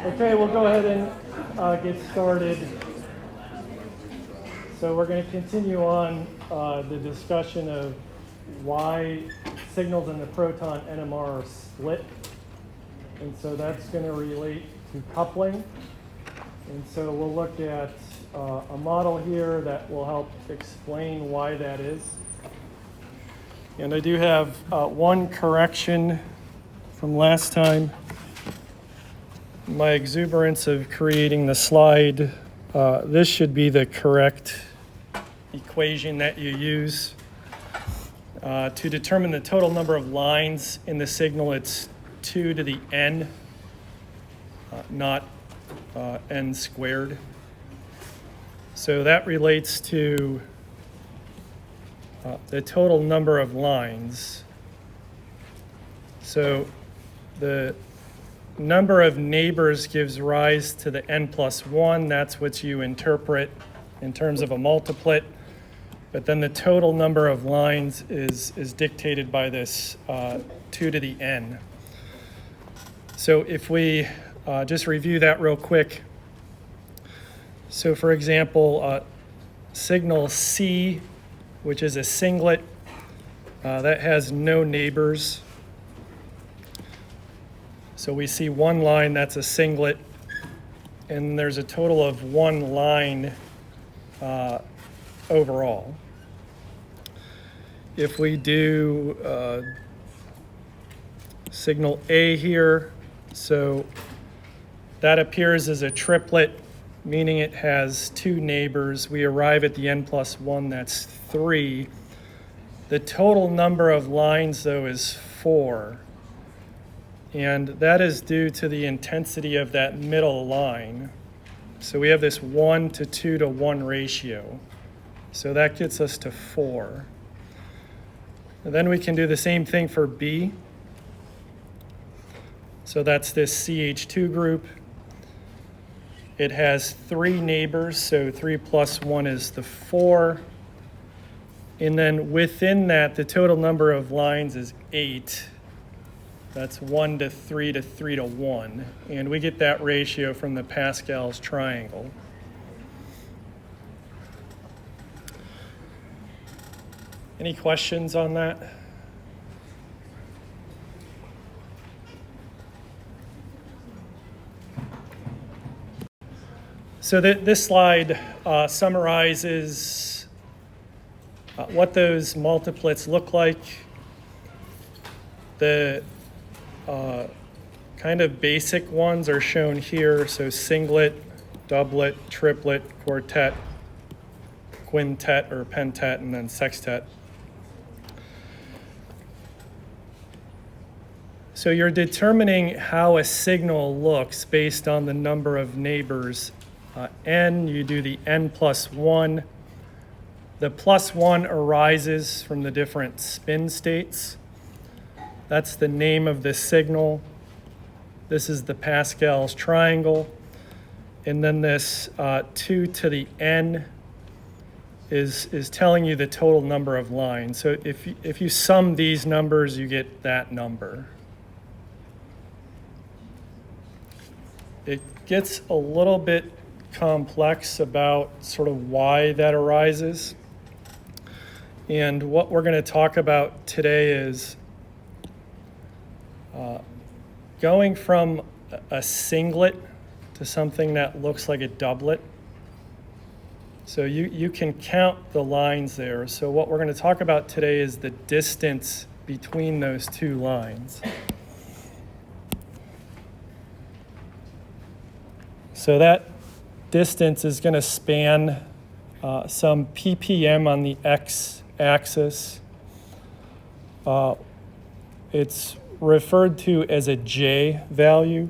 Okay, we'll go ahead and get started. So we're going to continue on the discussion of why signals in the proton NMR are split. And so that's going to relate to coupling. And so we'll look at a model here that will help explain why that is. And I do have one correction from last time. My exuberance of creating the slide, this should be the correct equation that you use. To determine the total number of lines in the signal, it's 2 to the n, not n squared. So that relates to the total number of lines. So the number of neighbors gives rise to the n plus 1. That's what you interpret in terms of a multiplet. But then the total number of lines is dictated by this 2 to the n. So if we just review that real quick. So for example, signal C, which is a singlet, that has no neighbors. So we see one line, that's a singlet, and there's a total of one line overall. If we do signal A here, so that appears as a triplet, meaning it has two neighbors. We arrive at the n plus 1, that's 3. The total number of lines, though, is 4. And that is due to the intensity of that middle line. So we have this 1 to 2 to 1 ratio. So that gets us to 4. And then we can do the same thing for B. So that's this CH2 group. It has 3 neighbors, so 3 plus 1 is the 4. And then within that, the total number of lines is 8. That's 1 to 3 to 3 to 1. And we get that ratio from the Pascal's triangle. Any questions on that? So this slide summarizes what those multiplets look like. The kind of basic ones are shown here. So singlet, doublet, triplet, quartet, quintet or pentet, and then sextet. So you're determining how a signal looks based on the number of neighbors. N, you do the n plus 1. The plus 1 arises from the different spin states. That's the name of the signal. This is the Pascal's triangle. And then this 2 to the n is telling you the total number of lines. So if you sum these numbers, you get that number. It gets a little bit complex about sort of why that arises. And what we're going to talk about today is going from a singlet to something that looks like a doublet. So you can count the lines there. So what we're going to talk about today is the distance between those two lines. So that distance is going to span some ppm on the x-axis. It's referred to as a J value.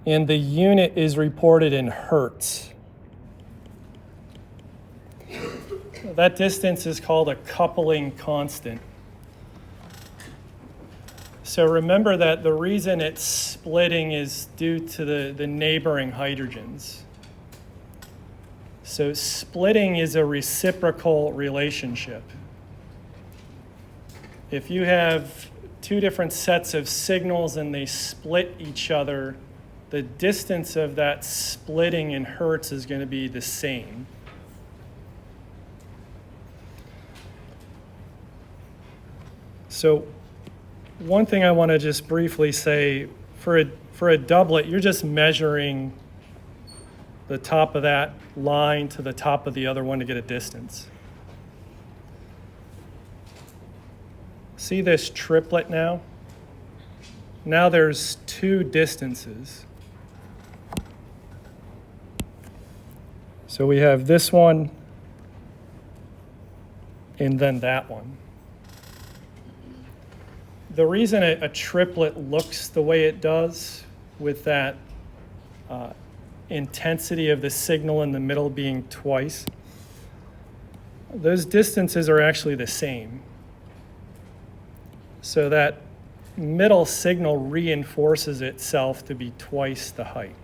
And the unit is reported in hertz. That distance is called a coupling constant. So remember that the reason it's splitting is due to the neighboring hydrogens. So splitting is a reciprocal relationship. If you have two different sets of signals and they split each other, the distance of that splitting in hertz is going to be the same. So one thing I want to just briefly say, for a doublet, you're just measuring the top of that line to the top of the other one to get a distance. See this triplet now? Now there's two distances. So we have this one and then that one. The reason a triplet looks the way it does, with that intensity of the signal in the middle being twice, those distances are actually the same. So that middle signal reinforces itself to be twice the height.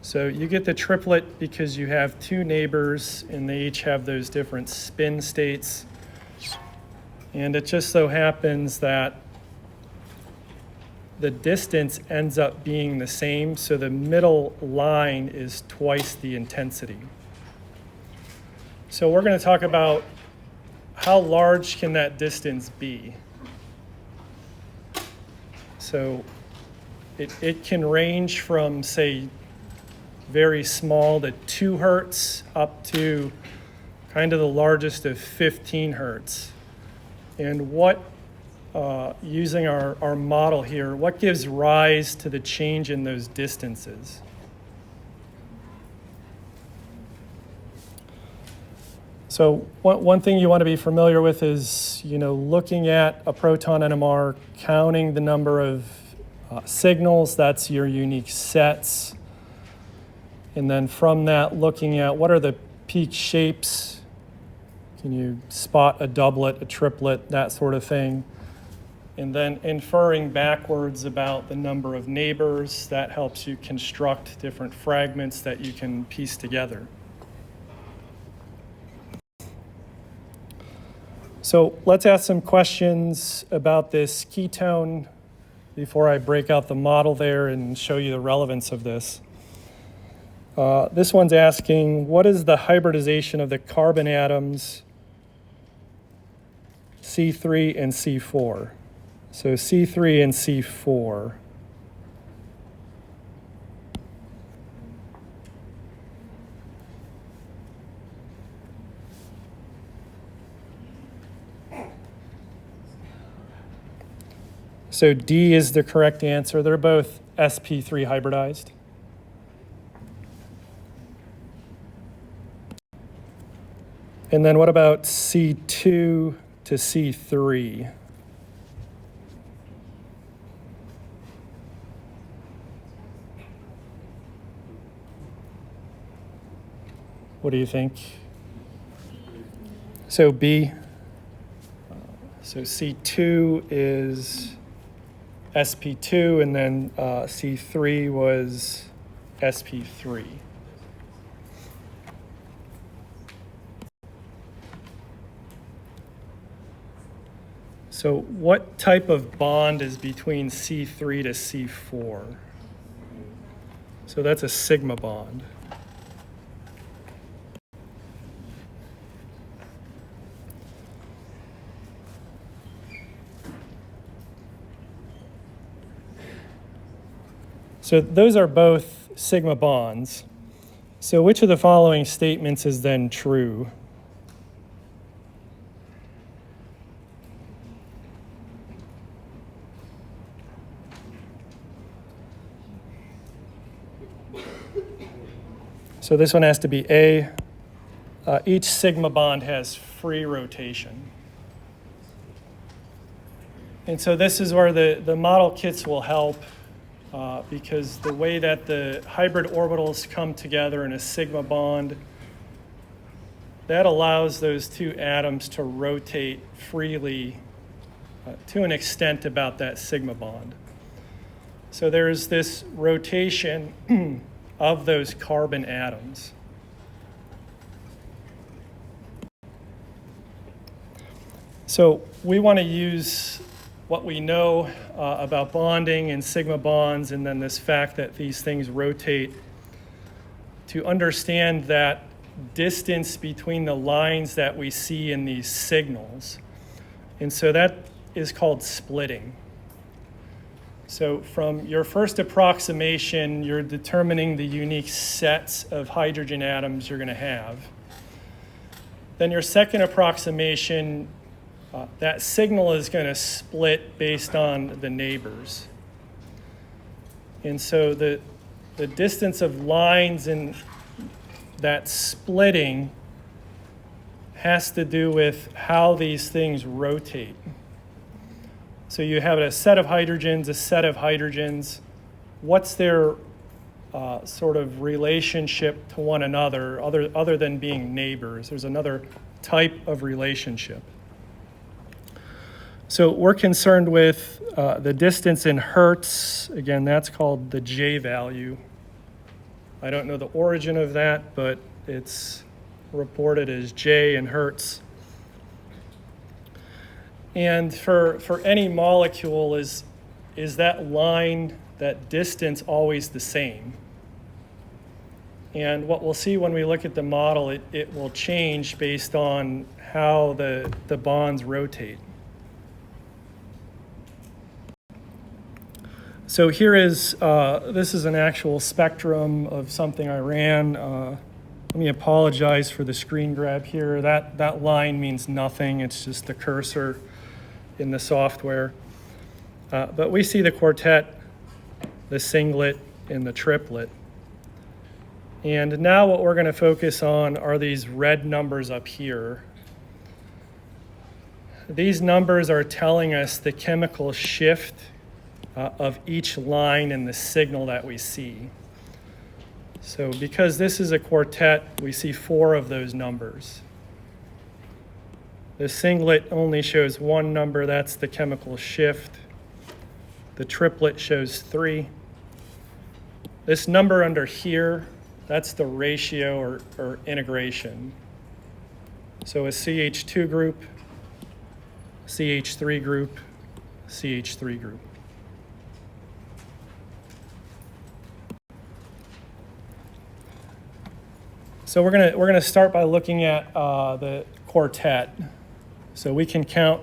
So you get the triplet because you have two neighbors and they each have those different spin states. And it just so happens that the distance ends up being the same, so the middle line is twice the intensity. So we're going to talk about how large can that distance be. So it can range from, say, very small to 2 hertz up to kind of the largest of 15 hertz. And what, using our model here, what gives rise to the change in those distances? So one thing you want to be familiar with is, looking at a proton NMR, counting the number of signals, that's your unique sets. And then from that, looking at what are the peak shapes. Can you spot a doublet, a triplet, that sort of thing? And then inferring backwards about the number of neighbors, that helps you construct different fragments that you can piece together. So let's ask some questions about this ketone before I break out the model there and show you the relevance of this. This one's asking, what is the hybridization of the carbon atoms C3 and C4? So C3 and C4. So D is the correct answer. They're both sp3 hybridized. And then what about C2 to C3? What do you think? So B. So C2 is sp2, and then C3 was sp3. So what type of bond is between C3 to C4? So that's a sigma bond. So those are both sigma bonds. So which of the following statements is then true? So this one has to be A. Each sigma bond has free rotation. And so this is where the model kits will help, because the way that the hybrid orbitals come together in a sigma bond, that allows those two atoms to rotate freely to an extent about that sigma bond. So there's this rotation of those carbon atoms. So we want to use what we know about bonding and sigma bonds, and then this fact that these things rotate, to understand that distance between the lines that we see in these signals. And so that is called splitting. So from your first approximation, you're determining the unique sets of hydrogen atoms you're going to have. Then your second approximation, that signal is going to split based on the neighbors. And so the distance of lines in that splitting has to do with how these things rotate. So you have a set of hydrogens. What's their sort of relationship to one another other than being neighbors? There's another type of relationship. So we're concerned with the distance in hertz. Again, that's called the J value. I don't know the origin of that, but it's reported as J in hertz. And for any molecule, is that line, that distance, always the same? And what we'll see when we look at the model, it will change based on how the bonds rotate. So here is, this is an actual spectrum of something I ran. Let me apologize for the screen grab here. That line means nothing. It's just the cursor in the software. But we see the quartet, the singlet, and the triplet. And now what we're going to focus on are these red numbers up here. These numbers are telling us the chemical shift of each line in the signal that we see. So because this is a quartet, we see 4 of those numbers. The singlet only shows 1 number, that's the chemical shift. The triplet shows 3. This number under here, that's the ratio or integration. So a CH2 group, CH3 group, CH3 group. So we're gonna start by looking at the quartet. So we can count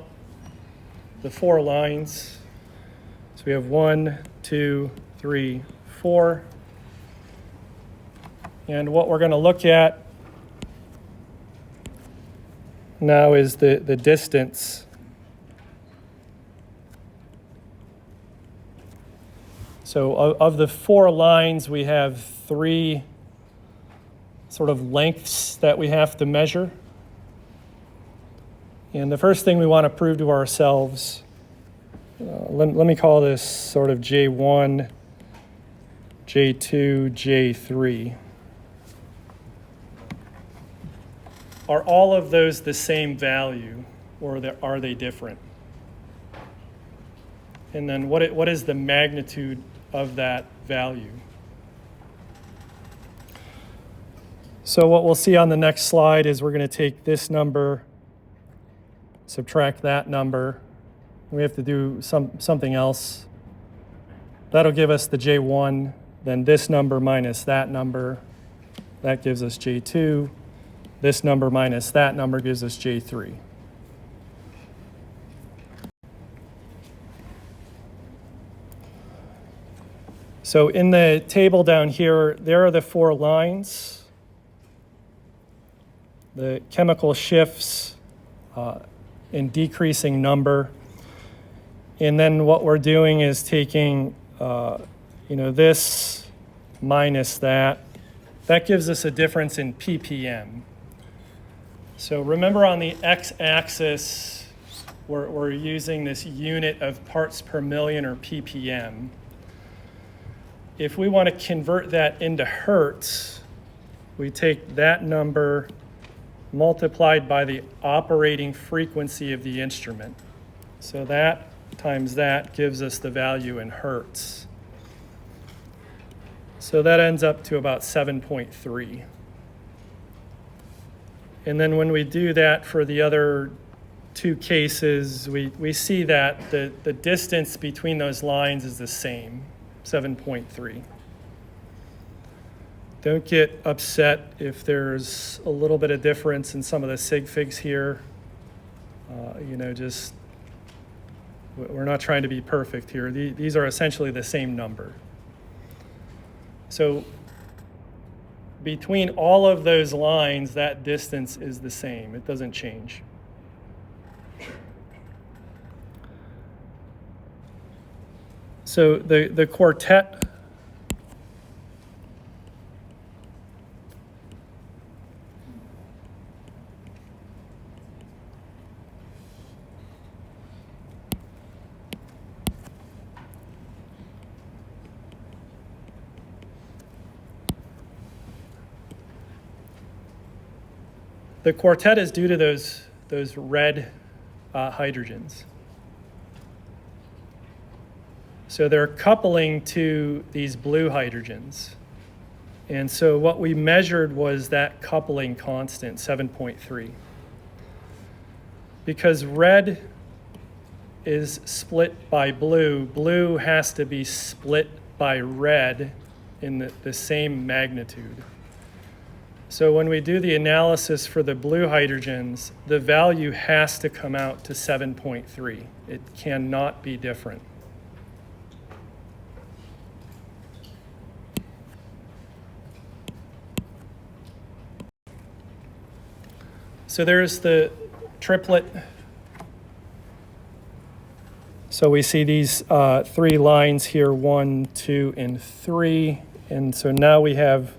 the 4 lines. So we have 1, 2, 3, 4. And what we're going to look at now is the distance. So of the 4 lines, we have 3 sort of lengths that we have to measure. And the first thing we want to prove to ourselves, let me call this sort of J1, J2, J3. Are all of those the same value, or are they different? And then what is the magnitude of that value? So what we'll see on the next slide is we're going to take this number, subtract that number. We have to do something else. That'll give us the J1, then this number minus that number. That gives us J2. This number minus that number gives us J3. So in the table down here, there are the 4 lines. The chemical shifts in decreasing number. And then what we're doing is taking this minus that. That gives us a difference in ppm. So remember, on the x-axis, we're using this unit of parts per million, or ppm. If we want to convert that into hertz, we take that number multiplied by the operating frequency of the instrument. So that times that gives us the value in hertz. So that ends up to about 7.3. And then when we do that for the other two cases, we see that the distance between those lines is the same, 7.3. Don't get upset if there's a little bit of difference in some of the sig figs here. Just we're not trying to be perfect here. These are essentially the same number. So between all of those lines, that distance is the same. It doesn't change. So the quartet is due to those red hydrogens. So they're coupling to these blue hydrogens. And so what we measured was that coupling constant, 7.3. Because red is split by blue, blue has to be split by red in the same magnitude. So when we do the analysis for the blue hydrogens, the value has to come out to 7.3. It cannot be different. So there's the triplet. So we see these three lines here, 1, 2, and 3. And so now we have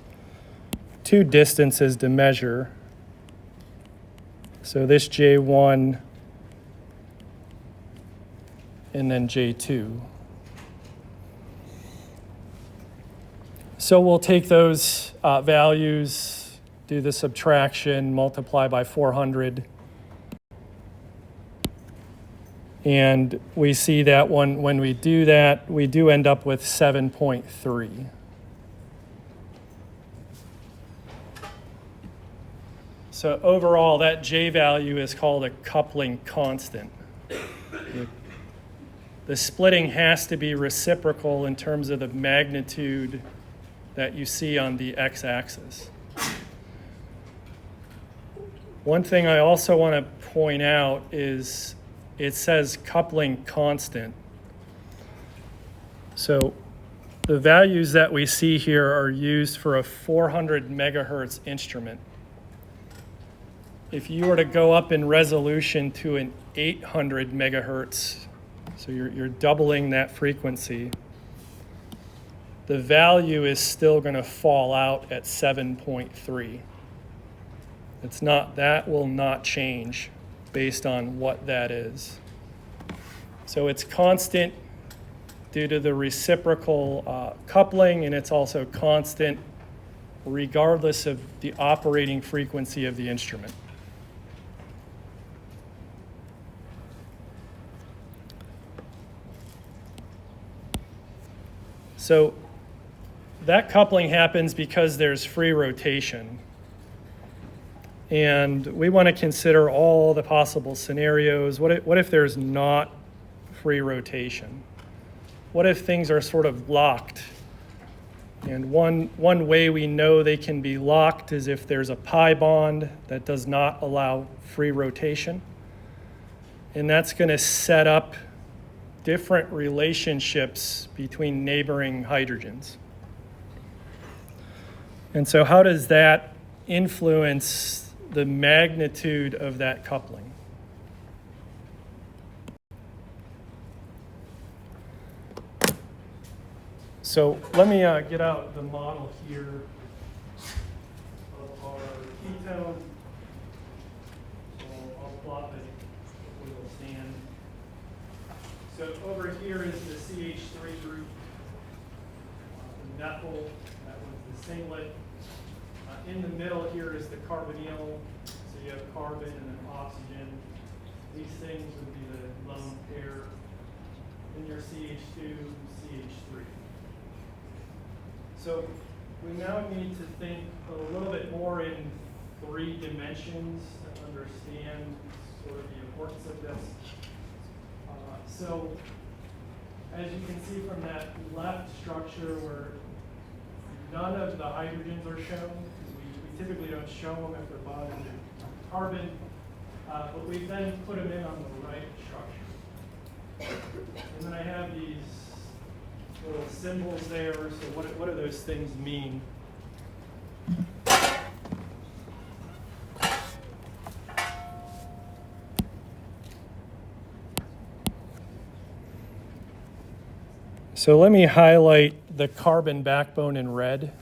two distances to measure. So this J1 and then J2. So we'll take those values, do the subtraction, multiply by 400. And we see that when we do that, we do end up with 7.3. So overall, that J value is called a coupling constant. The splitting has to be reciprocal in terms of the magnitude that you see on the x-axis. One thing I also want to point out is it says coupling constant. So the values that we see here are used for a 400 megahertz instrument. If you were to go up in resolution to an 800 megahertz, so you're doubling that frequency, the value is still going to fall out at 7.3. That will not change based on what that is. So it's constant due to the reciprocal coupling, and it's also constant regardless of the operating frequency of the instrument. So that coupling happens because there's free rotation. And we want to consider all the possible scenarios. What if there's not free rotation? What if things are sort of locked? And one way we know they can be locked is if there's a pi bond that does not allow free rotation. And that's going to set up different relationships between neighboring hydrogens. And so how does that influence the magnitude of that coupling? So let me get out the model here of our ketone. So I'll plot the oil stand. So over here is the CH3 group, the methyl, that was the singlet. In the middle here is the carbonyl, so you have carbon and then oxygen. These things would be the lone pair in your CH2, CH3. So we now need to think a little bit more in 3 dimensions to understand sort of the importance of this. So as you can see from that left structure where none of the hydrogens are shown, because we typically don't show them if they're bonded to carbon, but we then put them in on the right structure. And then I have these little symbols there, so what do those things mean? So let me highlight the carbon backbone in red.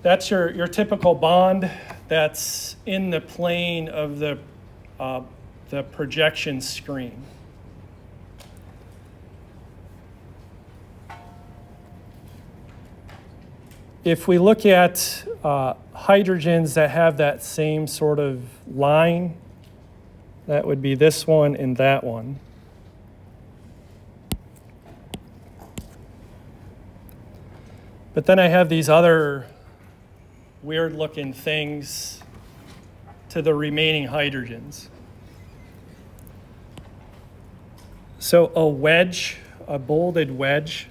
That's your typical bond that's in the plane of the projection screen. If we look at hydrogens that have that same sort of line, that would be this one and that one. But then I have these other weird looking things to the remaining hydrogens. So a wedge, a bolded wedge,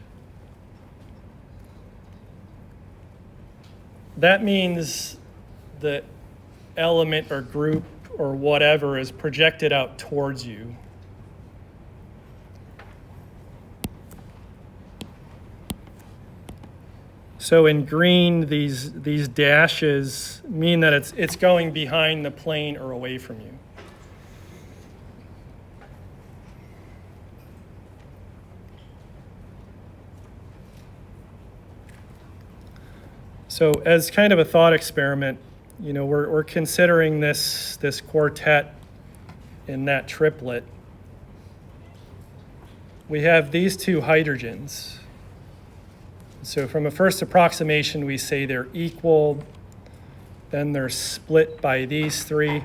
that means the element or group or whatever is projected out towards you. So in green, these dashes mean that it's going behind the plane or away from you. So as kind of a thought experiment, you know, we're considering this quartet in that triplet. We have these 2 hydrogens. So from a first approximation, we say they're equal, then they're split by these 3.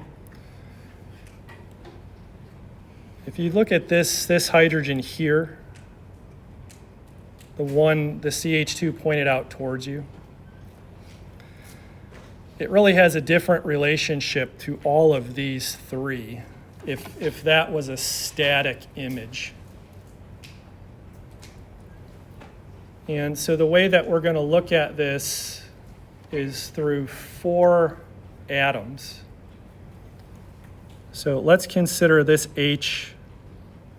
If you look at this hydrogen here, the CH2 pointed out towards you, it really has a different relationship to all of these 3 if that was a static image. And so the way that we're going to look at this is through 4 atoms. So let's consider this H,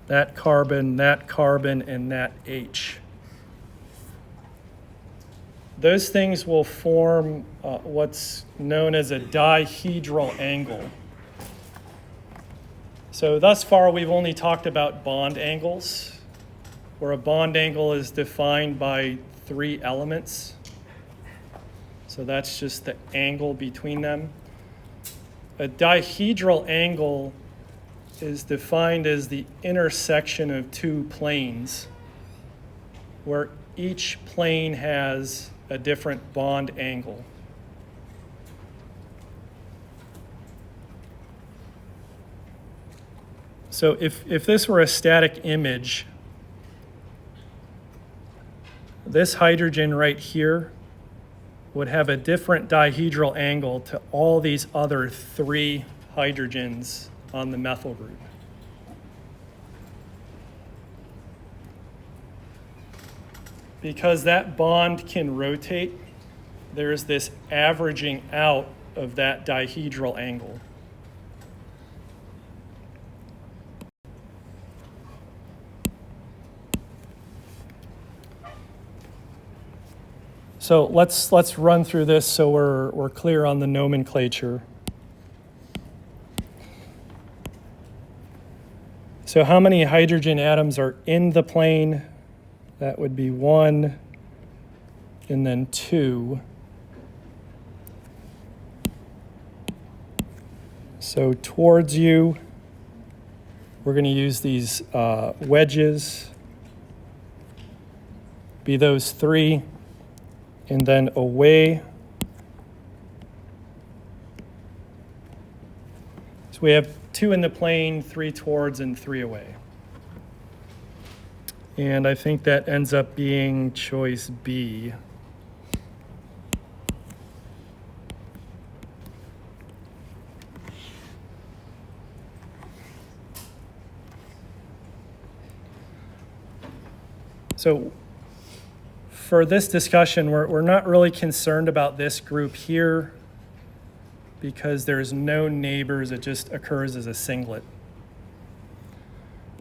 that carbon, and that H. Those things will form what's known as a dihedral angle. So thus far, we've only talked about bond angles, where a bond angle is defined by 3 elements. So that's just the angle between them. A dihedral angle is defined as the intersection of 2 planes, where each plane has a different bond angle. So if this were a static image, this hydrogen right here would have a different dihedral angle to all these other 3 hydrogens on the methyl group. Because that bond can rotate, there's this averaging out of that dihedral angle. So let's run through this so we're clear on the nomenclature. So how many hydrogen atoms are in the plane? That would be 1 and then 2. So towards you, we're going to use these wedges, be those 3. And then away, So we have 2 in the plane, 3 towards, and 3 away. And I think that ends up being choice B. So for this discussion, we're not really concerned about this group here because there's no neighbors. It just occurs as a singlet.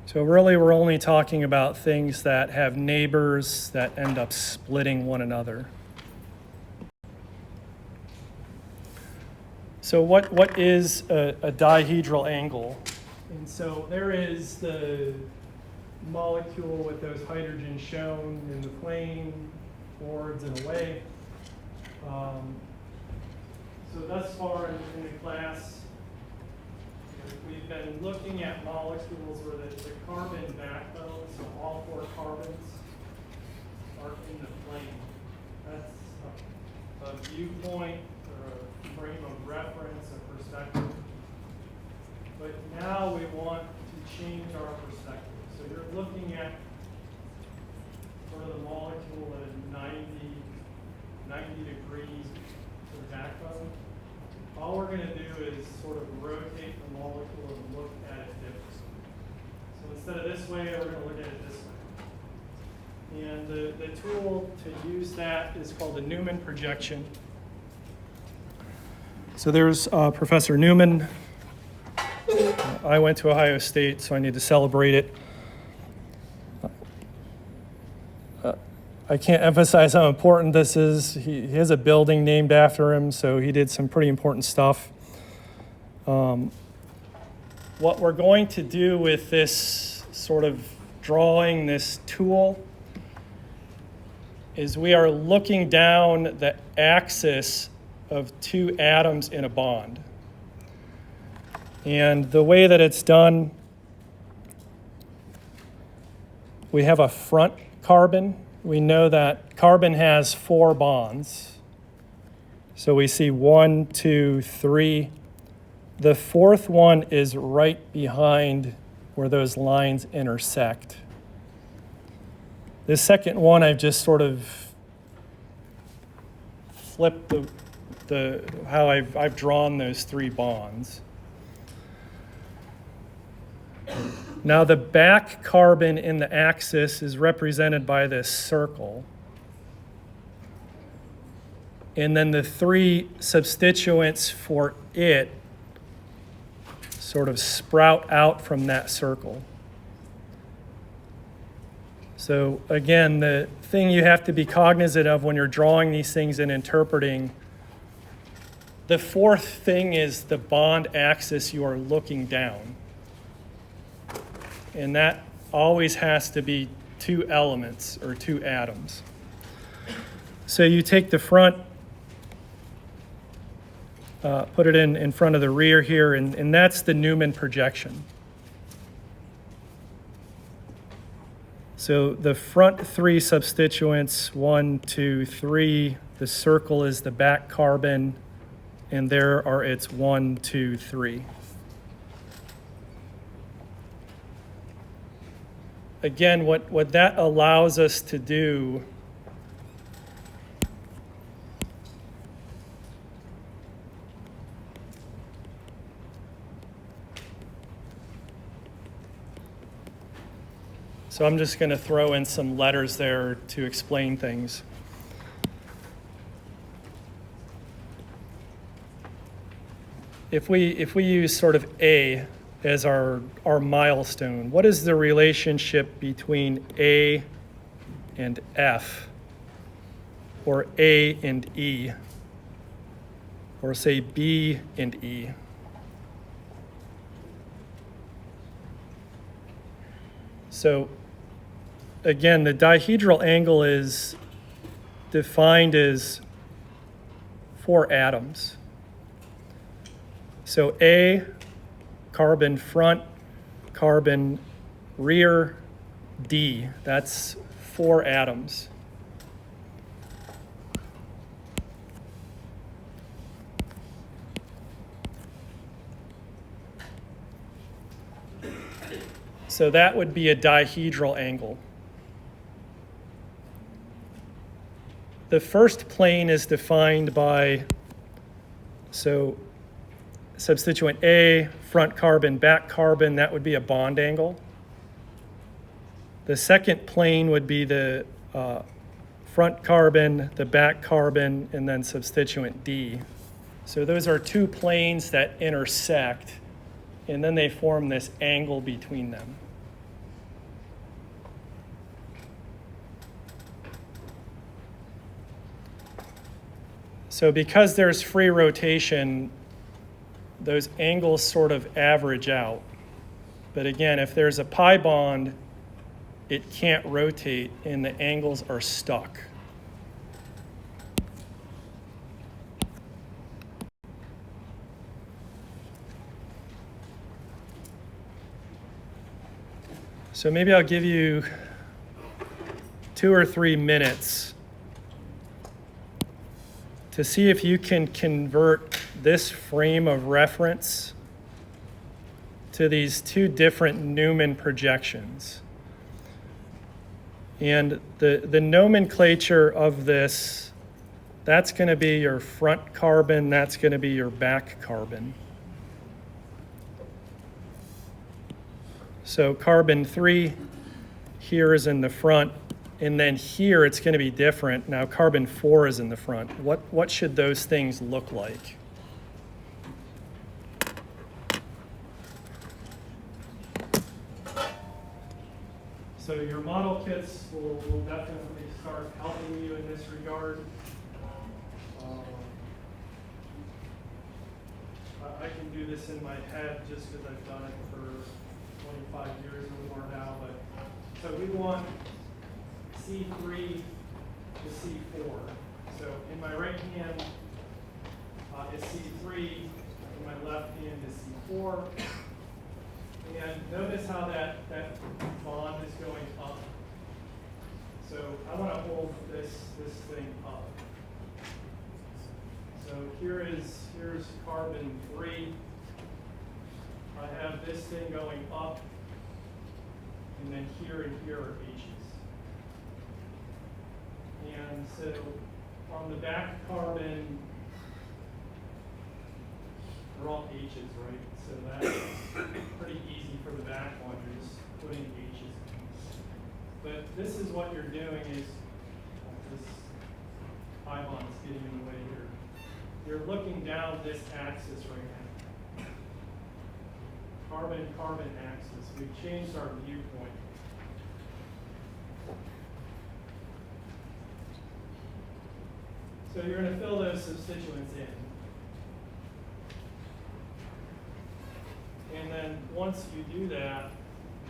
So really, we're only talking about things that have neighbors that end up splitting one another. So what is a dihedral angle? And so there is the molecule with those hydrogens shown in the plane, towards and away. So thus far in the class, we've been looking at molecules where the carbon backbone, so all 4 carbons are in the plane. That's a viewpoint or a frame of reference, a perspective. But now we want to change our perspective. So you're looking at sort of the molecule at a 90 degree sort of backbone. All we're going to do is sort of rotate the molecule and look at it differently. So instead of this way, we're going to look at it this way. And the tool to use that is called the Newman projection. So there's Professor Newman. I went to Ohio State, so I need to celebrate it. I can't emphasize how important this is. He has a building named after him, so he did some pretty important stuff. What we're going to do with this sort of drawing, this tool, is we are looking down the axis of 2 atoms in a bond. And the way that it's done, we have a front carbon. We know that carbon has 4 bonds. So we see 1, 2, 3. The 4th one is right behind where those lines intersect. The second one, I've just sort of flipped how I've drawn those 3 bonds. Now the back carbon in the axis is represented by this circle. And then the 3 substituents for it sort of sprout out from that circle. So again, the thing you have to be cognizant of when you're drawing these things and interpreting, the 4th thing is the bond axis you are looking down. And that always has to be 2 elements or 2 atoms. So you take the front, put it in front of the rear here, and that's the Newman projection. So the front 3 substituents, 1, 2, 3, the circle is the back carbon, and there are its 1, 2, 3. Again, what that allows us to do so I'm just going to throw in some letters there to explain things. If we use sort of A as our milestone, what is the relationship between A and F, or A and E, or say B and E? So again, the dihedral angle is defined as 4 atoms. So A, carbon front, carbon rear, D. That's 4 atoms. So that would be a dihedral angle. The first plane is defined by, so substituent A, front carbon, back carbon, that would be a bond angle. The second plane would be the front carbon, the back carbon, and then substituent D. So those are two planes that intersect, and then they form this angle between them. So because there's free rotation, those angles sort of average out. But again, if there's a pi bond, it can't rotate and the angles are stuck. So maybe I'll give you 2 or 3 minutes to see if you can convert this frame of reference to these two different Newman projections. And the nomenclature of this, that's going to be your front carbon, that's going to be your back carbon. So carbon 3 here is in the front, and then here it's going to be different. Now carbon 4 is in the front. What should those things look like? So your model kits will definitely start helping you in this regard. I can do this in my head just because I've done it for 25 years or more now. But so we want C3 to C4. So in my right hand is C3, in my left hand is C4. And notice how that bond is going up. So I want to hold this thing up. So here's carbon 3. I have this thing going up, and then here and here are H's. And so on the back carbon, they're all H's, right? So that's pretty easy for the back one. You're just putting H's. But this is what you're doing is, this pi bond is getting in the way here. You're looking down this axis right now. Carbon-carbon axis. We've changed our viewpoint. So you're going to fill those substituents in. And then once you do that,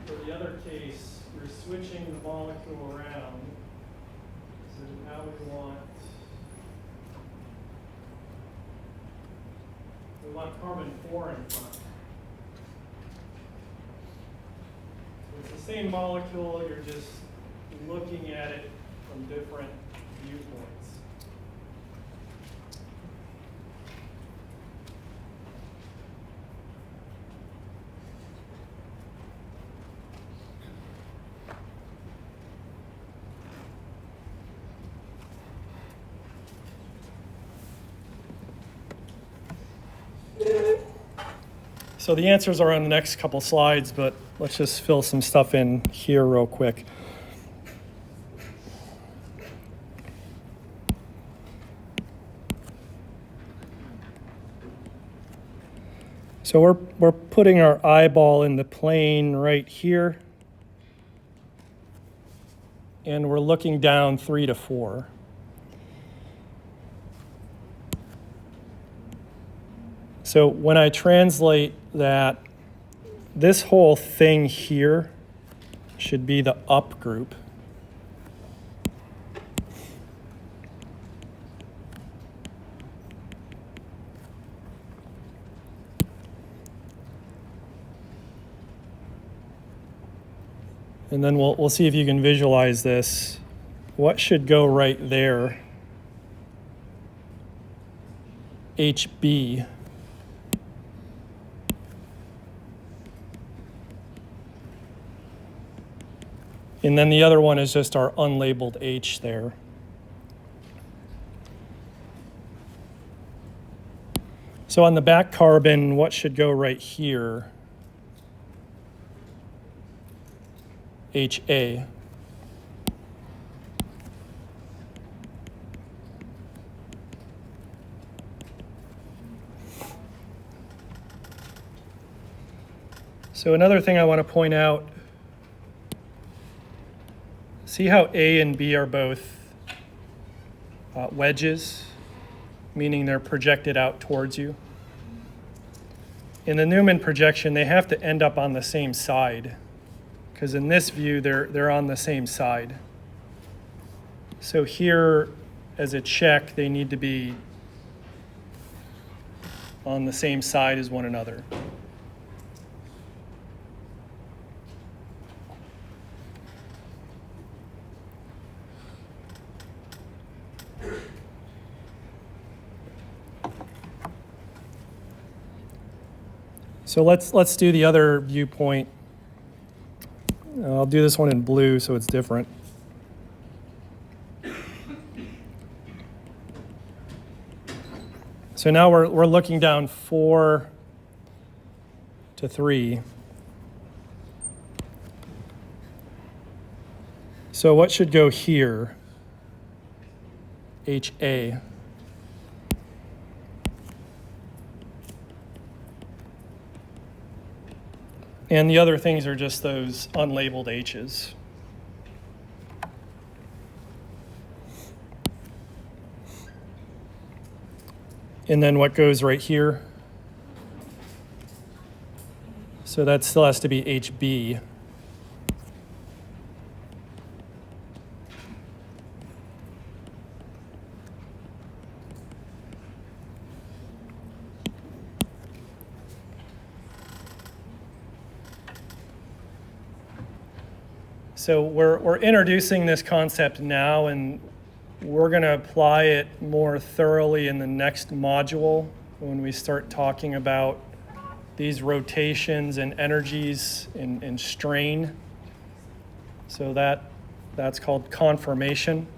for the other case, you're switching the molecule around. So now we want carbon 4 in front. It's the same molecule, you're just looking at it from different viewpoints. So the answers are on the next couple slides, but let's just fill some stuff in here real quick. So we're putting our eyeball in the plane right here, and we're looking down 3 to 4. So when I translate that, this whole thing here should be the up group. And then we'll see if you can visualize this. What should go right there? HB. And then the other one is just our unlabeled H there. So on the back carbon, what should go right here? HA. So another thing I want to point out, see how A and B are both wedges, meaning they're projected out towards you. In the Newman projection, they have to end up on the same side, because in this view, they're on the same side. So here, as a check, they need to be on the same side as one another. So let's do the other viewpoint. I'll do this one in blue so it's different. So now we're looking down 4 to 3. So what should go here? HA. And the other things are just those unlabeled H's. And then what goes right here? So that still has to be HB. So we're introducing this concept now, and we're going to apply it more thoroughly in the next module when we start talking about these rotations and energies and strain. So that's called conformation.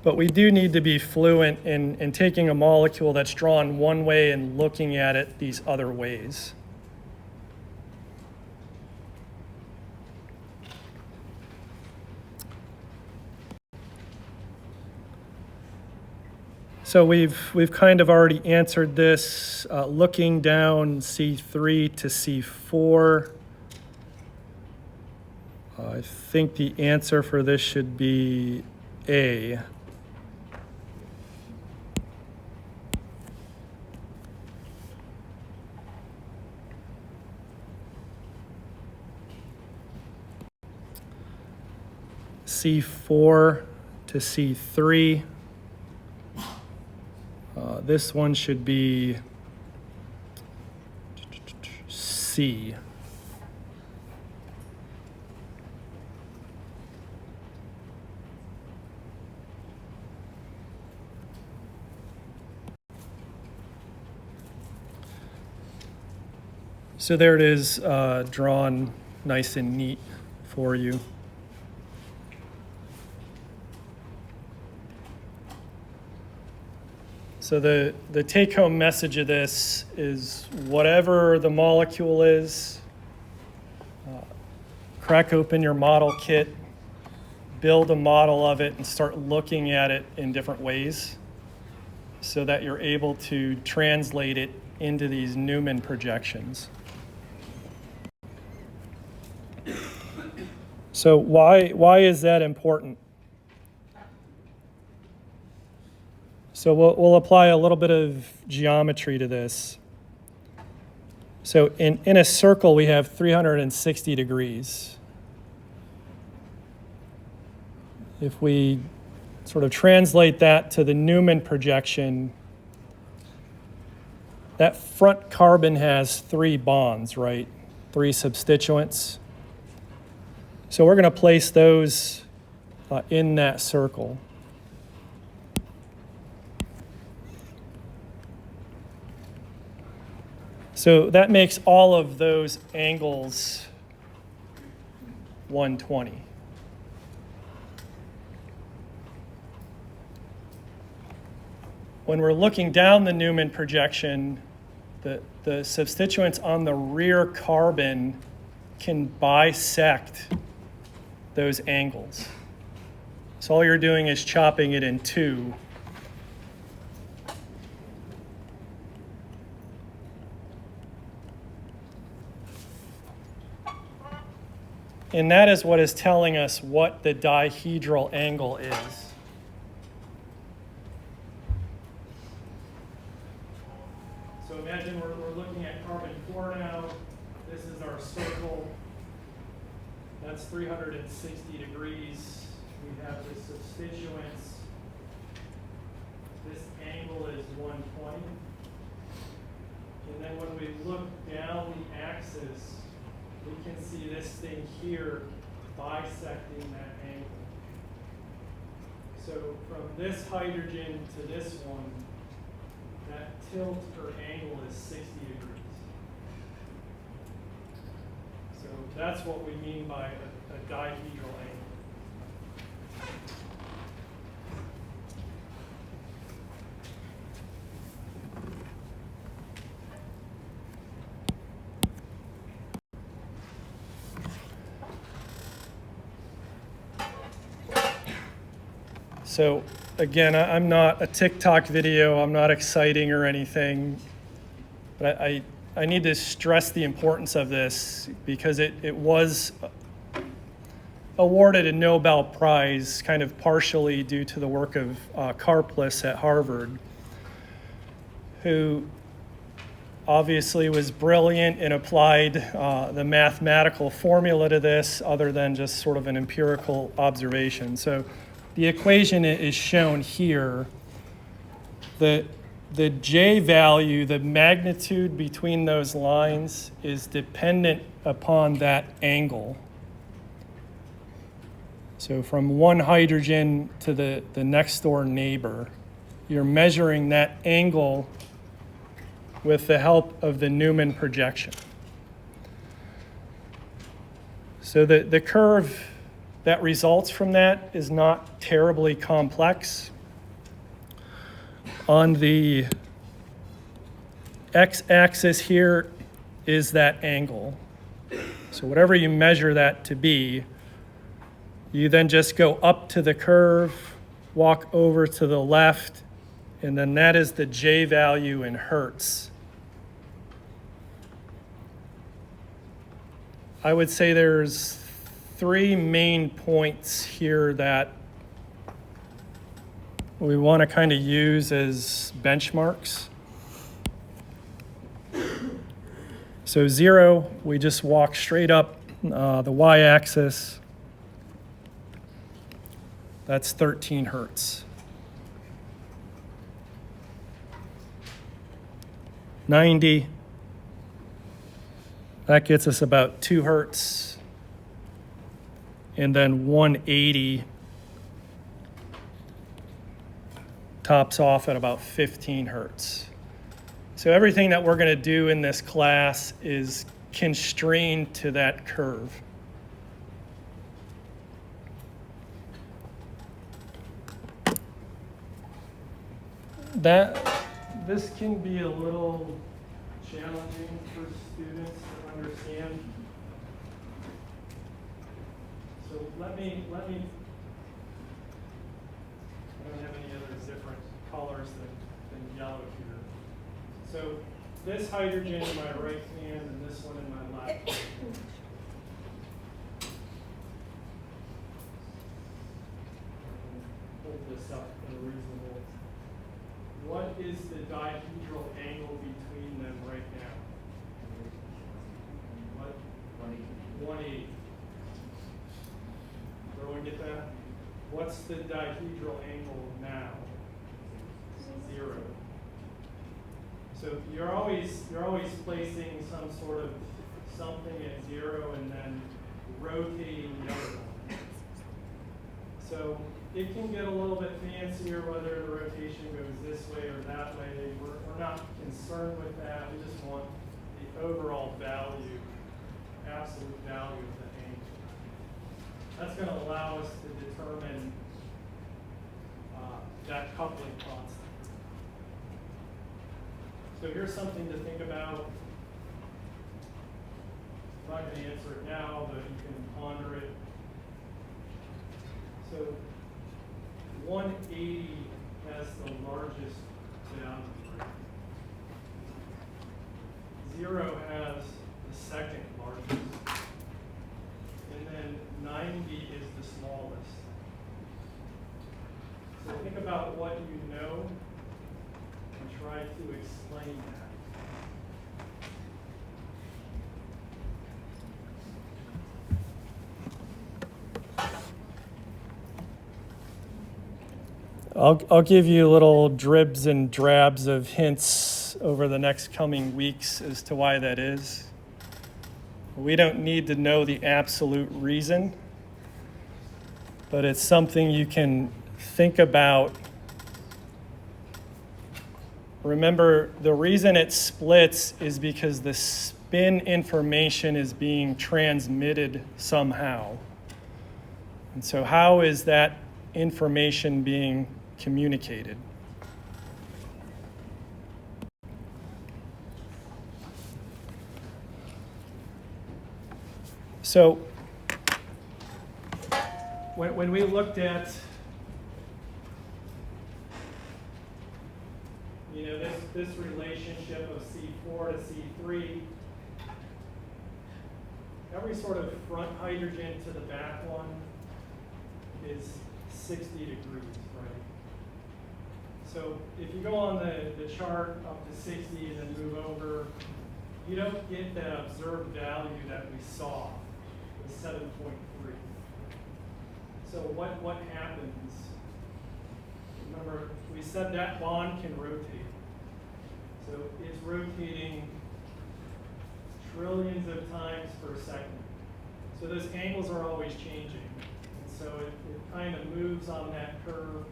But we do need to be fluent in taking a molecule that's drawn one way and looking at it these other ways. So we've kind of already answered this. Looking down C3 to C4, I think the answer for this should be A. C4 to C3. This one should be C. So there it is, drawn nice and neat for you. So the take-home message of this is whatever the molecule is, crack open your model kit, build a model of it, and start looking at it in different ways so that you're able to translate it into these Newman projections. So why is that important? So we'll apply a little bit of geometry to this. So in a circle, we have 360 degrees. If we sort of translate that to the Newman projection, that front carbon has 3 bonds, right? 3 substituents. So we're going to place those in that circle. So that makes all of those angles 120. When we're looking down the Newman projection, the substituents on the rear carbon can bisect those angles. So all you're doing is chopping it in two. And that is what is telling us what the dihedral angle is. So imagine we're looking at carbon 4 now. This is our circle. That's 360 degrees. We have the substituents. This angle is 120. And then when we look down the axis, we can see this thing here bisecting that angle. So from this hydrogen to this one, that tilt or angle is 60 degrees. So that's what we mean by a dihedral angle. So again, I'm not a TikTok video, I'm not exciting or anything, but I need to stress the importance of this because it was awarded a Nobel Prize kind of partially due to the work of Karplus at Harvard, who obviously was brilliant and applied the mathematical formula to this other than just sort of an empirical observation. So the equation is shown here. The J value, the magnitude between those lines, is dependent upon that angle. So from one hydrogen to the next door neighbor, you're measuring that angle with the help of the Newman projection. So the curve that results from that is not terribly complex. On the x-axis here is that angle. So whatever you measure that to be, you then just go up to the curve, walk over to the left, and then that is the J value in hertz. I would say there's three main points here that we want to kind of use as benchmarks. So 0, we just walk straight up the y-axis. That's 13 hertz. 90, that gets us about 2 hertz. And then 180 tops off at about 15 hertz. So everything that we're going to do in this class is constrained to that curve. This can be a little challenging for students to understand. So let me, I don't have any other different colors than yellow here. So this hydrogen in my right hand and this one in my left. Hold this up in a reasonable. What is the dihedral angle between them right now? What? 180. Everyone get that? What's the dihedral angle now? 0. So you're always placing some sort of something at 0 and then rotating the other one. So it can get a little bit fancier whether the rotation goes this way or that way. We're not concerned with that. We just want the overall value, absolute value of the angle. That's going to allow us to determine that coupling constant. So here's something to think about. I'm not going to answer it now, but you can ponder it. So 180 has the largest boundary. 0 has the second largest. And then 90 is the smallest. So think about what you know and try to explain that. I'll give you little dribs and drabs of hints over the next coming weeks as to why that is. We don't need to know the absolute reason, but it's something you can think about. Remember, the reason it splits is because the spin information is being transmitted somehow. And so how is that information being communicated? So when we looked at, this relationship of C4 to C3, every sort of front hydrogen to the back one is 60 degrees, right? So if you go on the chart up to 60 and then move over, you don't get that observed value that we saw, the 7.3. So what happens? Remember, we said that bond can rotate. So it's rotating trillions of times per second. So those angles are always changing. And so it kind of moves on that curve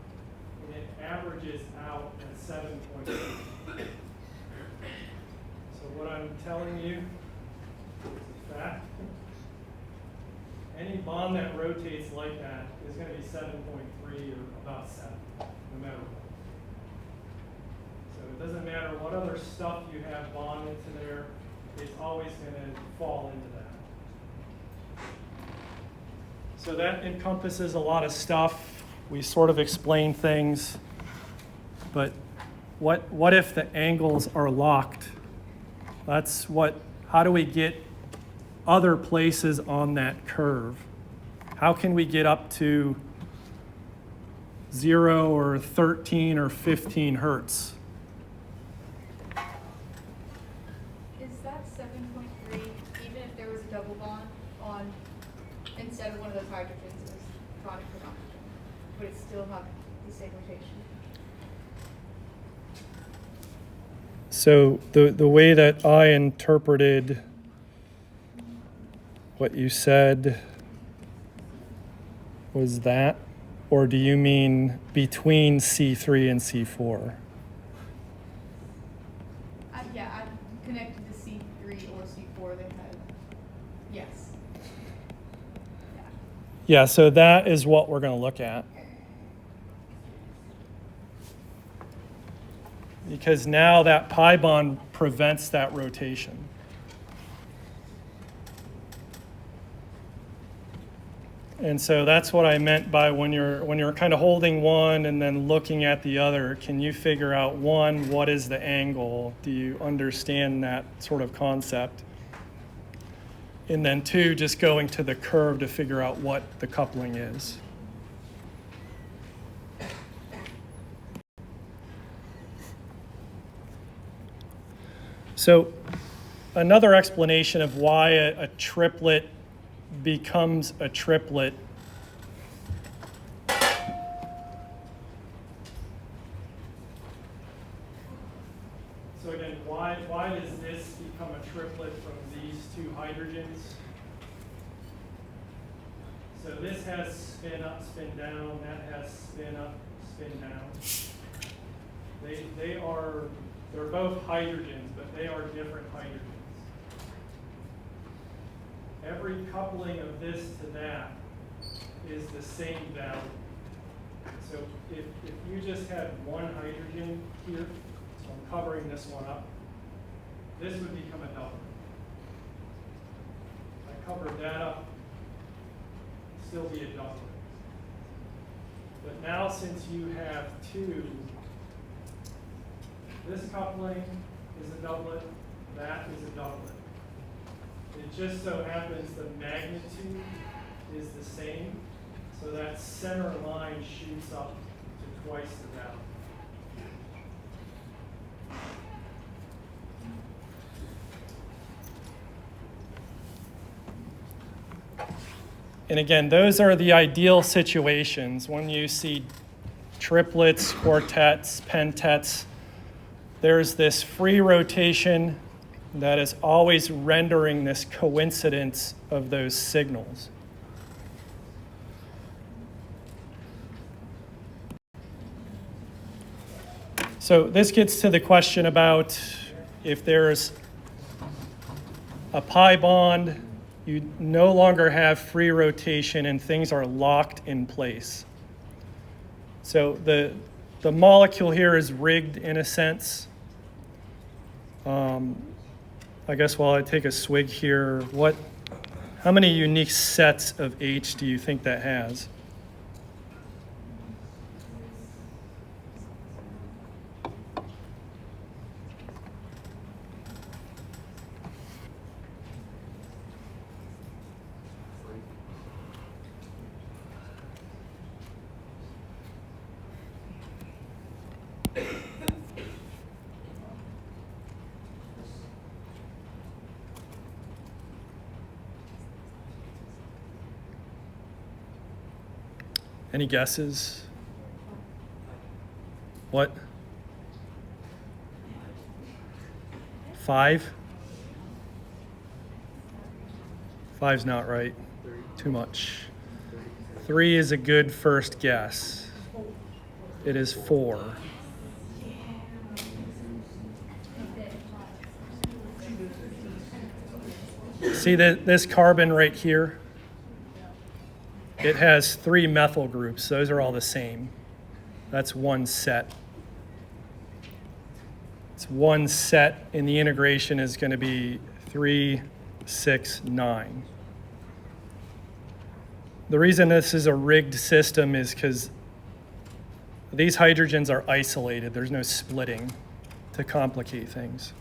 and it averages out at 7.8. So what I'm telling you is a fact. Any bond that rotates like that is going to be 7.3 or about 7, no matter what. So it doesn't matter what other stuff you have bonded to there, it's always going to fall into that. So that encompasses a lot of stuff. We sort of explain things, but what if the angles are locked? How do we get other places on that curve? How can we get up to 0 or 13 or 15 hertz? Is that 7.3, even if there was a double bond on, instead of one of those hydrogens, it was product with oxygen, would it still have the same rotation? So the way that I interpreted what you said was that, or do you mean between C3 and C4? Yeah, I'm connected to C3 or C4. They have, yes. Yeah, so that is what we're going to look at. Because now that pi bond prevents that rotation. And so that's what I meant by when you're kind of holding one and then looking at the other, can you figure out, one, what is the angle? Do you understand that sort of concept? And then two, just going to the curve to figure out what the coupling is. So another explanation of why a triplet becomes a triplet so again, why does this become a triplet from these two hydrogens? So this has spin up, spin down, that has spin up, spin down. They're both hydrogens, but they are different hydrogens. Every coupling of this to that is the same value. So if you just had one hydrogen here, so I'm covering this one up, this would become a doublet. I covered that up, still be a doublet. But now since you have two, this coupling is a doublet, that is a doublet. It just so happens the magnitude is the same, so that center line shoots up to twice the value. And again, those are the ideal situations when you see triplets, quartets, pentets. There's this free rotation that is always rendering this coincidence of those signals. So this gets to the question about if there's a pi bond, you no longer have free rotation and things are locked in place. So the molecule here is rigged in a sense. I guess while I take a swig here, how many unique sets of H do you think that has? Any guesses? What? 5? 5's not right. Too much. 3 is a good first guess. It is 4. See this carbon right here? It has 3 methyl groups. Those are all the same. That's one set. It's one set, and the integration is going to be 3, 6, 9. The reason this is a rigged system is because these hydrogens are isolated. There's no splitting to complicate things.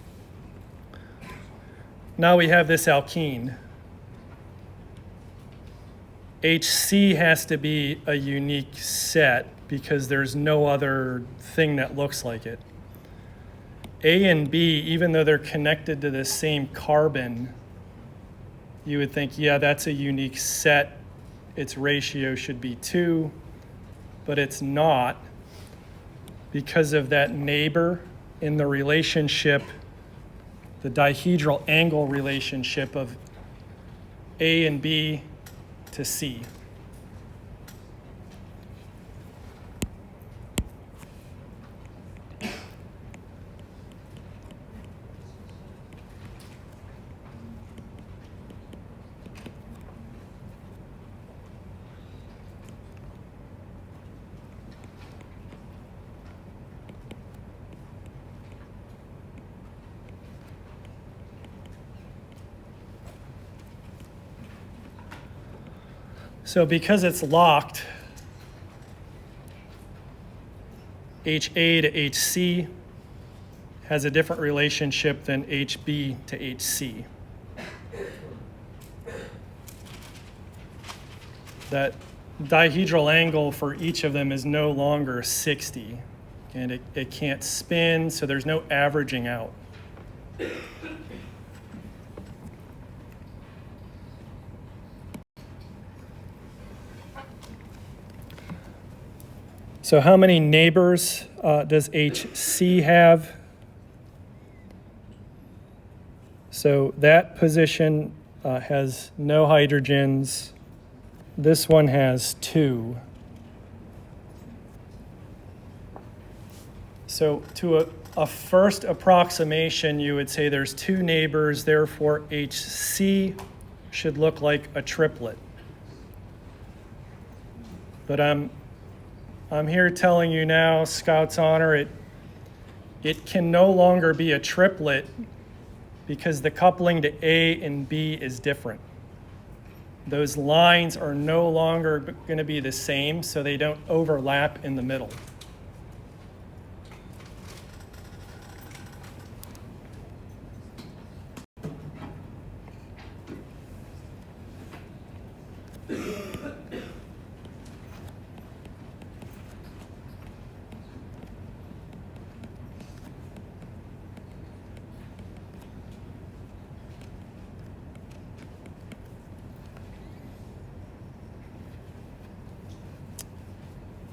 Now we have this alkene. HC has to be a unique set because there's no other thing that looks like it. A and B, even though they're connected to the same carbon, you would think, yeah, that's a unique set. Its ratio should be 2, but it's not because of that neighbor in the relationship, the dihedral angle relationship of A and B to C. So because it's locked, HA to HC has a different relationship than HB to HC. That dihedral angle for each of them is no longer 60, and it can't spin, so there's no averaging out. So how many neighbors does HC have? So that position has no hydrogens. This one has 2. So to a first approximation, you would say there's 2 neighbors, therefore HC should look like a triplet. But I'm here telling you now, Scout's Honor, it can no longer be a triplet because the coupling to A and B is different. Those lines are no longer going to be the same, so they don't overlap in the middle.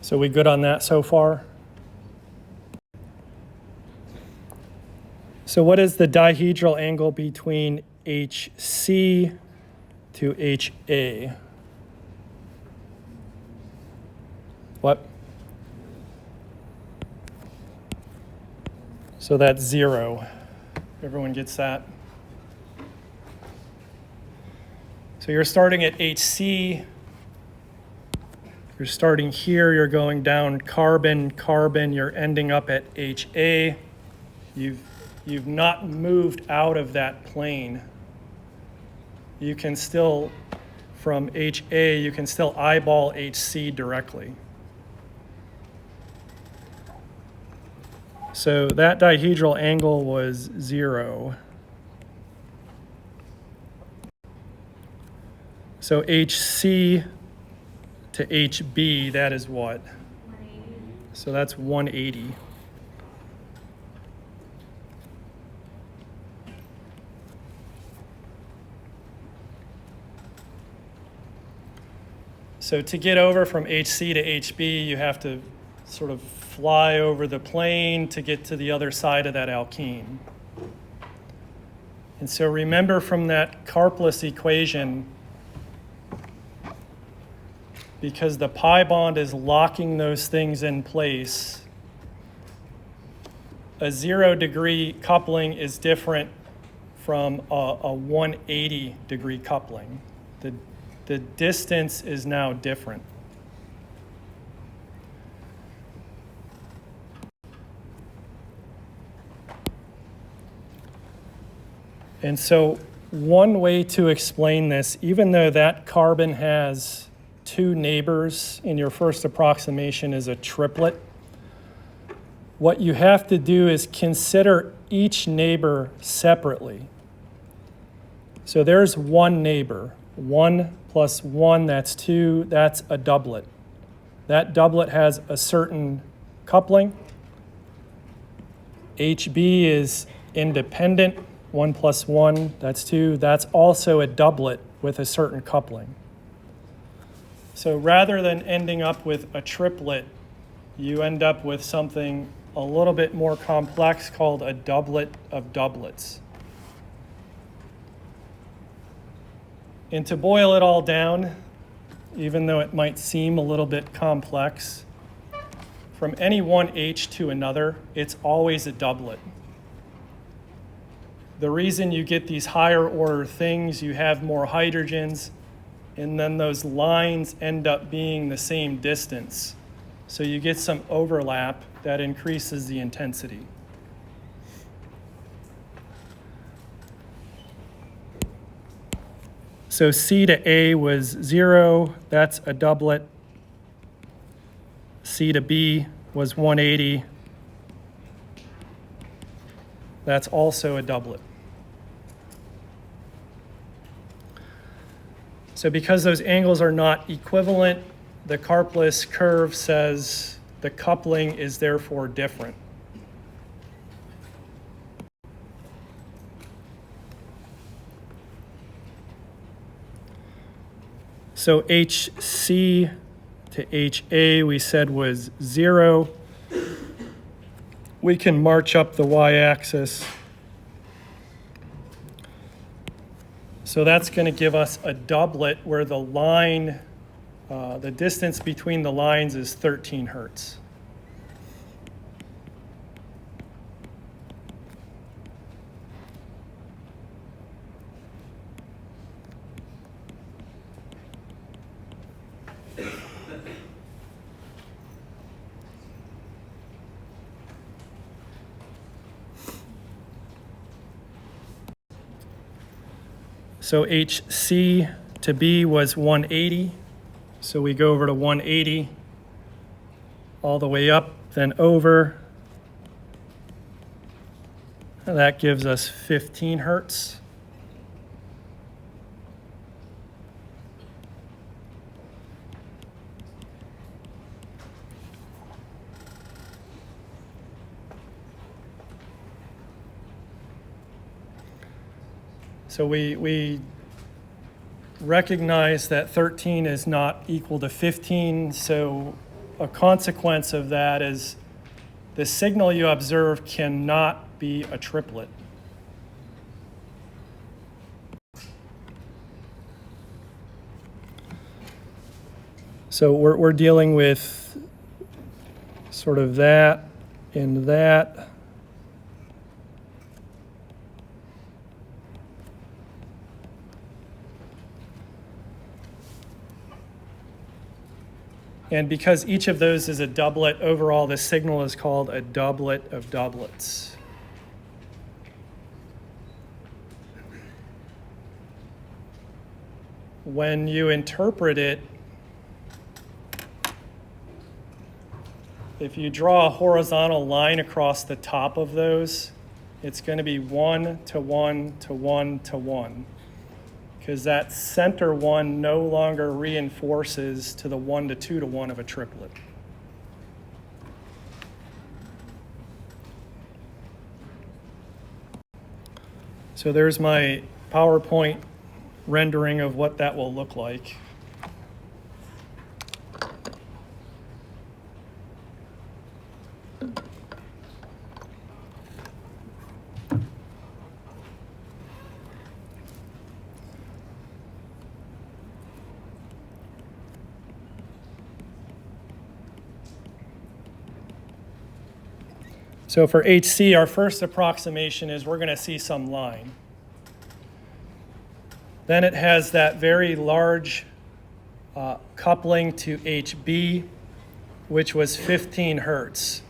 So we good on that so far? So what is the dihedral angle between HC to HA? What? So that's 0. Everyone gets that? So you're starting at HC. You're starting here, you're going down carbon, carbon, you're ending up at HA. You've not moved out of that plane. You can still, from HA, you can still eyeball HC directly. So that dihedral angle was 0. So HC to HB, that is what? 180. So that's 180. So to get over from HC to HB, you have to sort of fly over the plane to get to the other side of that alkene. And so remember from that Karplus equation, because the pi bond is locking those things in place, a 0-degree coupling is different from a 180-degree coupling. The distance is now different. And so one way to explain this, even though that carbon has 2 neighbors in your first approximation is a triplet, what you have to do is consider each neighbor separately. So there's one neighbor. 1 plus 1, that's 2, that's a doublet. That doublet has a certain coupling. HB is independent. 1 plus 1, that's 2. That's also a doublet with a certain coupling. So rather than ending up with a triplet, you end up with something a little bit more complex called a doublet of doublets. And to boil it all down, even though it might seem a little bit complex, from any one H to another, it's always a doublet. The reason you get these higher order things, you have more hydrogens, and then those lines end up being the same distance. So you get some overlap that increases the intensity. So C to A was 0, that's a doublet. C to B was 180. That's also a doublet. So because those angles are not equivalent, the Karplus curve says the coupling is therefore different. So HC to HA we said was 0. We can march up the y-axis. So that's going to give us a doublet where the line, the distance between the lines is 13 hertz. So HC to B was 180. So we go over to 180, all the way up, then over. And that gives us 15 hertz. So we recognize that 13 is not equal to 15, so a consequence of that is the signal you observe cannot be a triplet. So we're dealing with sort of that and that. And because each of those is a doublet, overall the signal is called a doublet of doublets. When you interpret it, if you draw a horizontal line across the top of those, it's going to be 1 to 1 to 1 to 1. Because that center one no longer reinforces to the 1 to 2 to 1 of a triplet. So there's my PowerPoint rendering of what that will look like. So for HC, our first approximation is we're going to see some line. Then it has that very large coupling to HB, which was 15 hertz.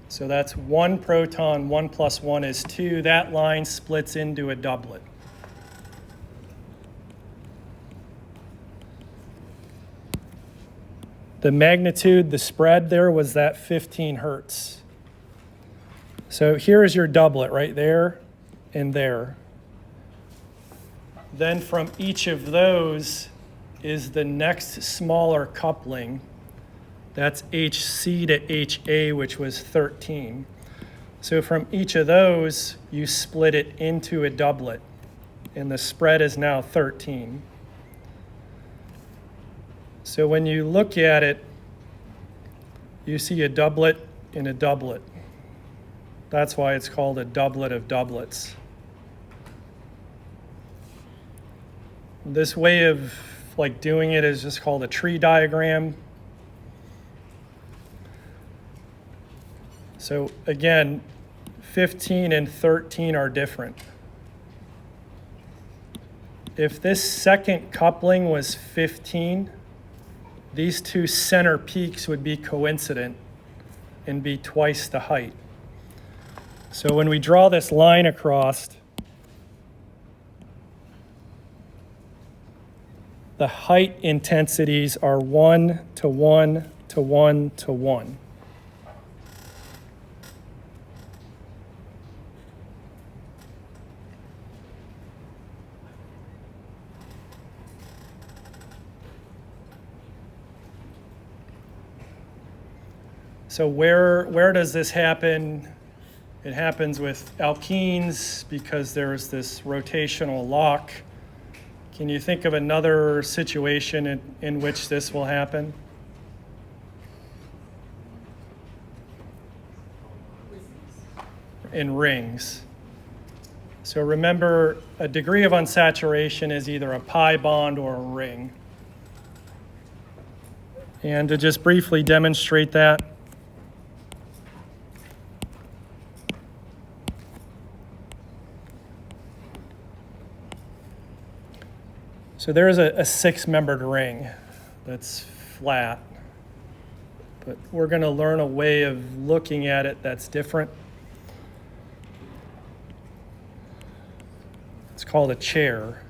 So that's 1 proton, 1 plus 1 is 2. That line splits into a doublet. The magnitude, the spread there was that 15 hertz. So here is your doublet right there and there. Then from each of those is the next smaller coupling. That's HC to HA, which was 13. So from each of those, you split it into a doublet, and the spread is now 13. So when you look at it, you see a doublet and a doublet. That's why it's called a doublet of doublets. This way of doing it is just called a tree diagram. So again, 15 and 13 are different. If this second coupling was 15, these two center peaks would be coincident and be twice the height. So when we draw this line across, the height intensities are 1 to 1 to 1 to 1. So where does this happen? It happens with alkenes because there's this rotational lock. Can you think of another situation in which this will happen? In rings. So remember, a degree of unsaturation is either a pi bond or a ring. And to just briefly demonstrate that, so there is a 6-membered ring that's flat, but we're going to learn a way of looking at it that's different. It's called a chair.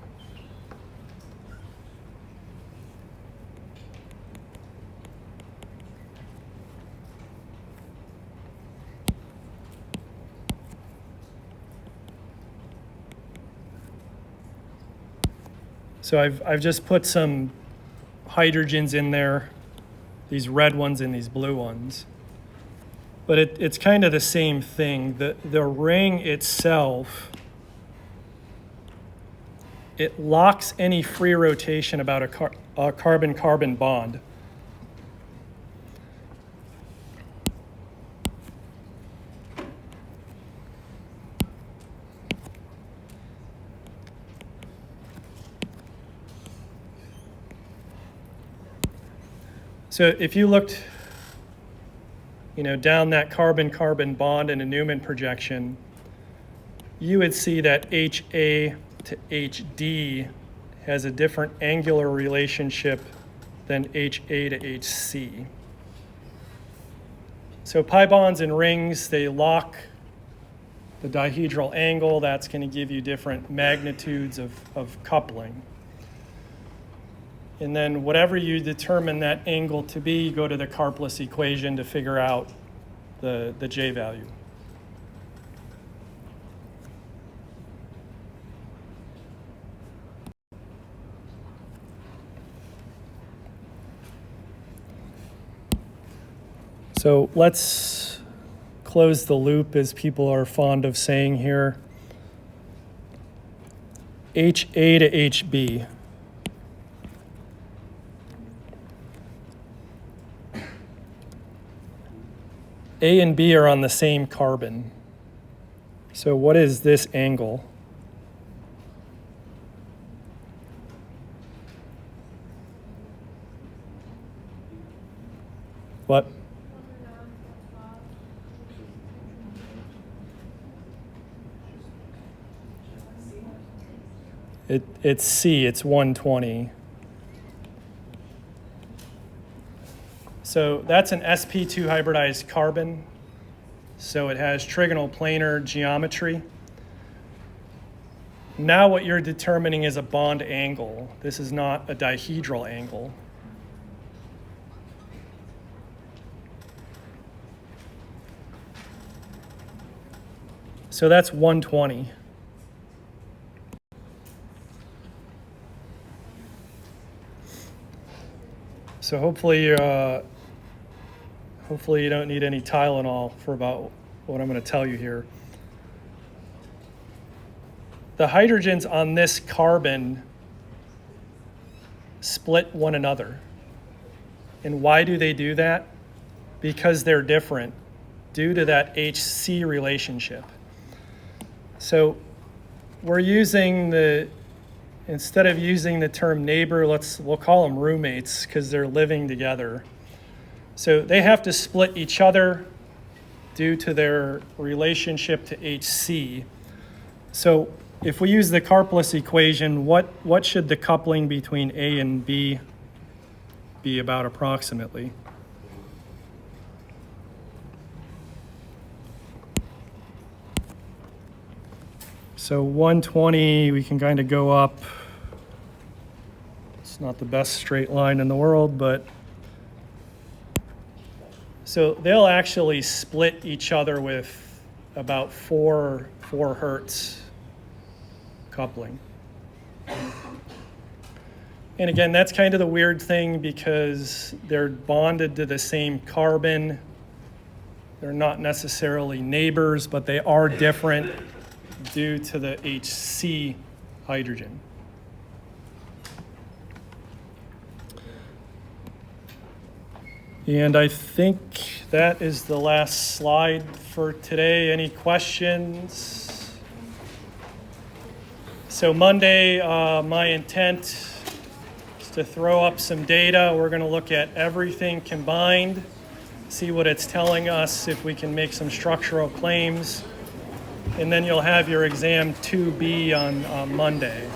So I've just put some hydrogens in there, these red ones and these blue ones. But it's kind of the same thing. The ring itself, it locks any free rotation about a carbon-carbon bond. So if you looked, down that carbon-carbon bond in a Newman projection, you would see that HA to HD has a different angular relationship than HA to HC. So pi bonds and rings, they lock the dihedral angle. That's going to give you different magnitudes of coupling. And then whatever you determine that angle to be, you go to the Karplus equation to figure out the J value. So let's close the loop, as people are fond of saying here. HA to HB. A and B are on the same carbon. So what is this angle? What? It's C, it's 120. So that's an sp2 hybridized carbon. So it has trigonal planar geometry. Now what you're determining is a bond angle. This is not a dihedral angle. So that's 120. So hopefully you don't need any Tylenol for about what I'm going to tell you here. The hydrogens on this carbon split one another. And why do they do that? Because they're different due to that HC relationship. So we're using instead of using the term neighbor, we'll call them roommates because they're living together. So they have to split each other due to their relationship to HC. So if we use the Karplus equation, what should the coupling between A and B be about approximately? So 120, we can kind of go up. It's not the best straight line in the world, but so they'll actually split each other with about 4 hertz coupling. And again, that's kind of the weird thing because they're bonded to the same carbon. They're not necessarily neighbors, but they are different due to the HC hydrogen. And I think that is the last slide for today. Any questions? So Monday, my intent is to throw up some data. We're going to look at everything combined, see what it's telling us, if we can make some structural claims. And then you'll have your exam 2B on Monday.